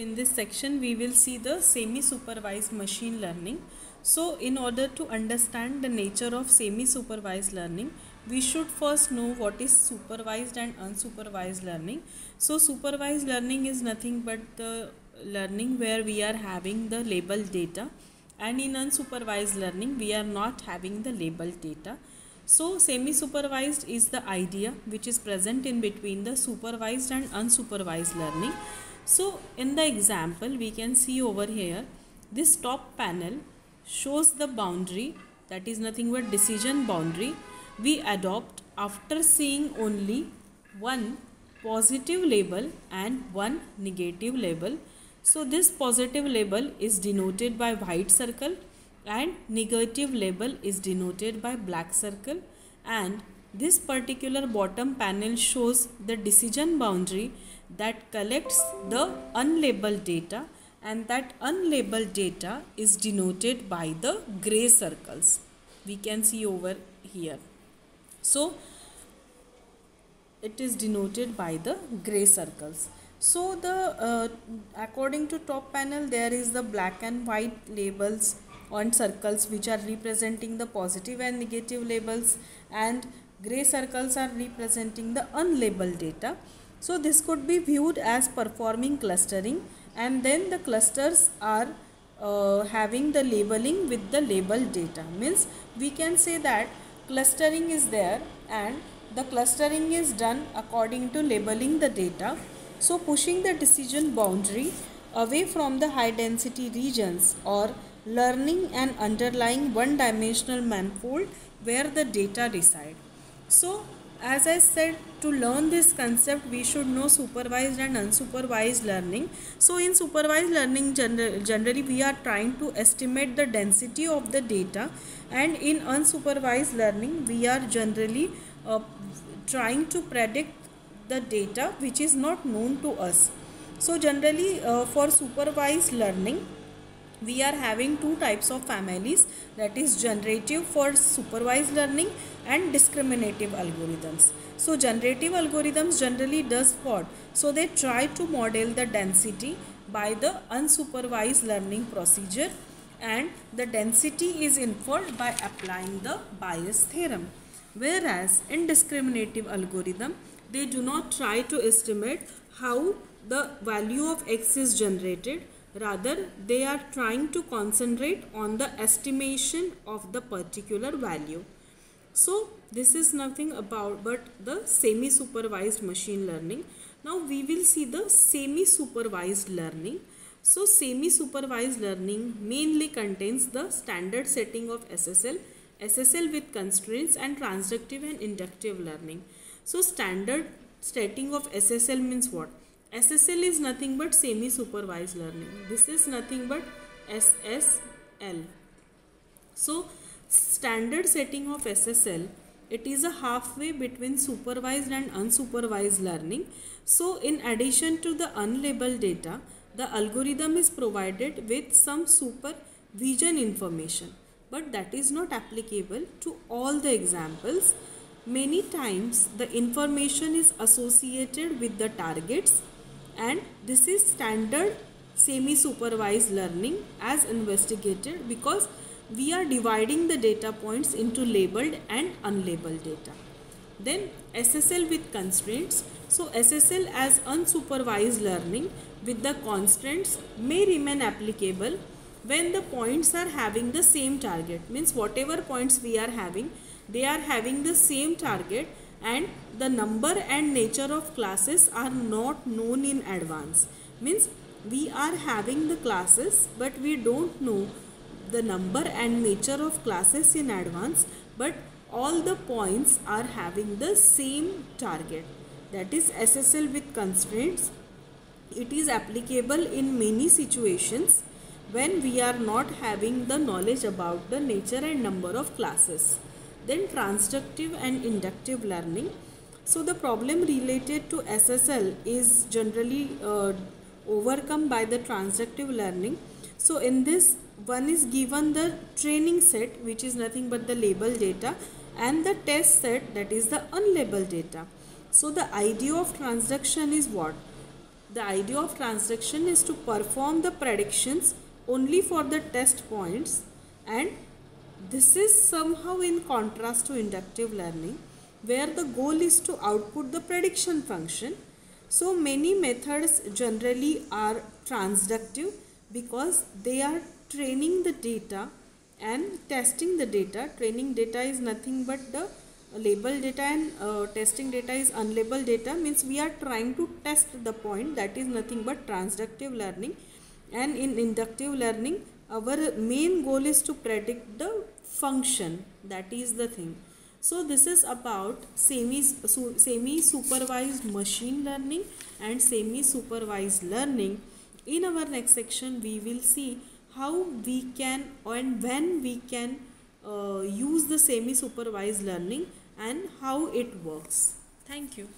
In this section we will see the semi-supervised machine learning. So in order to understand the nature of semi-supervised learning, we should first know what is supervised and unsupervised learning. So supervised learning is nothing but the learning where we are having the labeled data, and in unsupervised learning we are not having the labeled data. So semi-supervised is the idea which is present in between the supervised and unsupervised learning. So in the example we can see over here, this top panel shows the boundary, that is nothing but decision boundary we adopt after seeing only one positive label and one negative label. So this positive label is denoted by white circle and negative label is denoted by black circle, and this particular bottom panel shows the decision boundary that collects the unlabeled data, and that unlabeled data is denoted by the gray circles we can see over here. So it is denoted by the gray circles. So the according to top panel there is the black and white labels on circles which are representing the positive and negative labels, and gray circles are representing the unlabeled data. So this could be viewed as performing clustering, and then the clusters are having the labeling with the labeled data. Means we can say that clustering is there and the clustering is done according to labeling the data. So pushing the decision boundary away from the high density regions, or learning and underlying one-dimensional manifold where the data reside. So as I said, to learn this concept we should know supervised and unsupervised learning. So in supervised learning generally we are trying to estimate the density of the data, and in unsupervised learning we are generally trying to predict the data which is not known to us. So generally for supervised learning we are having two types of families, that is generative for supervised learning and discriminative algorithms. So generative algorithms generally does what? So they try to model the density by the unsupervised learning procedure, and the density is inferred by applying the Bayes theorem. Whereas in discriminative algorithm they do not try to estimate how the value of x is generated. Rather, they are trying to concentrate on the estimation of the particular value. So this is nothing about but the semi-supervised machine learning. Now we will see the semi-supervised learning. So semi-supervised learning mainly contains the standard setting of SSL, SSL with constraints, and transductive and inductive learning. So standard setting of SSL means what? SSL is nothing but semi-supervised learning. This is nothing but SSL. So standard setting of SSL, it is a halfway between supervised and unsupervised learning. So in addition to the unlabeled data, the algorithm is provided with some supervision information, but that is not applicable to all the examples. Many times the information is associated with the targets, and this is standard semi-supervised learning as investigated, because we are dividing the data points into labeled and unlabeled data. Then SSL with constraints. So SSL as unsupervised learning with the constraints may remain applicable when the points are having the same target. Means whatever points we are having, they are having the same target, and the number and nature of classes are not known in advance. Means we are having the classes but we don't know the number and nature of classes in advance, but all the points are having the same target. That is SSL with constraints. It is applicable in many situations when we are not having the knowledge about the nature and number of classes. Then transductive and inductive learning. So the problem related to SSL is generally overcome by the transductive learning. So in this, one is given the training set, which is nothing but the labeled data, and the test set, that is the unlabeled data. So the idea of transduction is what? The idea of transduction is to perform the predictions only for the test points, and this is somehow in contrast to inductive learning, where the goal is to output the prediction function. So many methods generally are transductive because they are training the data and testing the data. Training data is nothing but the labeled data, and testing data is unlabeled data, means we are trying to test the point. That is nothing but transductive learning. And in inductive learning, our main goal is to predict the function. That is the thing. So this is about semi supervised machine learning and semi supervised learning. In our next section we will see how we can and when we can use the semi supervised learning and how it works. Thank you.